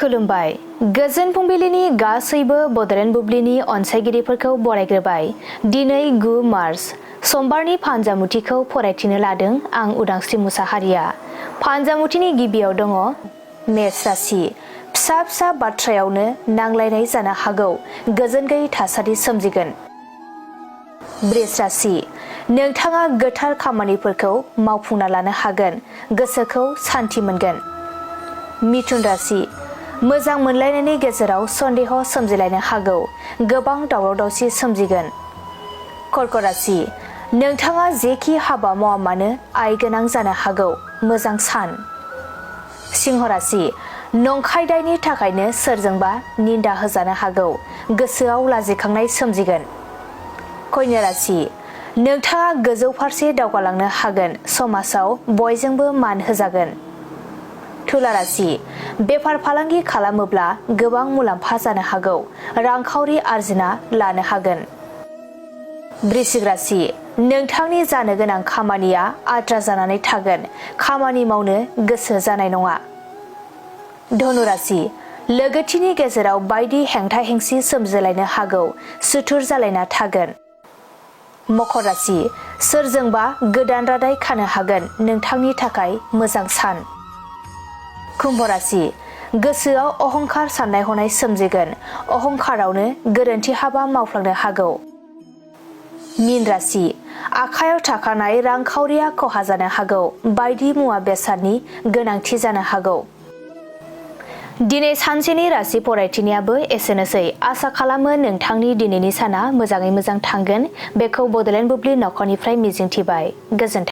खुलुमबाय। गोजोन फुंबिलिनि गासैबो बड'लेण्ड बुब्लिनि अनसायगिरिफोरखौ बरायग्रोबाय। दिनै 9 मार्च समबारनि फानजामुथिखौ फरायथिनो लादों आं उदांस्रि मुसाहारिया। फानजामुथिनि गिबियाव दङ मेष राशि। फिसा फिसा बाथ्रायावनो नांलायनाय जानो हागौ, गोजोन गैयै थासारि सोमजिगोन। बृष राशि। नोंथाङा गोथार खामानिफोरखौ मावफुंना लानो हागोन, गोसोखौ सान्थि मोनगोन। मिथुन राशि। मोजां मोनलायनायनि गेजेराव सन्देह सोमजिलायनो हागौ, गोबां दावराव दावसि सोमजिगोन। कर्क राशि। नोंथाङा जेखि हाबा मावा मानो आय गोनां जानो हागौ, मोजां सान। सिंह राशि। नंखाय दायनि थाखायनो सोरजोंबा निन्दा होजानो हागौ, गोसोआव लाजिखांनाय सोमजिगोन। कन्या राशि। नोंथाङा गोजौ फारसे दावगालांनो हागोन, समाजाव बयजोंबो मान होजागोन। तुला राशि। बेफार फालांगि खालामोब्ला गोबां मुलाम्फा जानो हागौ, रांखावरि आरजिना लानो हागोन। वृश्चिक राशि। नोंथांनि जानो गोनां खामानिया आद्रा जानानै थागोन, खामानि मावनो गोसो जानाय नङा। धनु राशि। लोगोथिनि गेजेराव बायदि हेंथा हेंसि सोमजिलायनो हागौ, सुथुर जालायना थागोन। मकर राशि। सोरजोंबा गोदान रादाय खानो हागोन, नोंथांनि थाखाय मोजां सान। कुम्भ राशि। गोसोआव अहंखार साननाय हनाय सोमजिगोन, अहंखारावनो गोरोन्थि हाबा मावफ्लांनो हागौ। मीन राशि। आखायाव थाखानाय रांखावरिया खहा जानो हागौ, बायदि मुवा बेसादनि गोनांथि जानो हागौ। दिनै सानसेनि राशि फरायथिनायाबो एसेनोसै। आसा खालामो नोंथांनि दिनैनि साना मोजाङै मोजां थांगोन, बेखौ बड'लेण्ड बुब्लि नखरनिफ्राय मिजिंथिबाय। गोजोन्थों।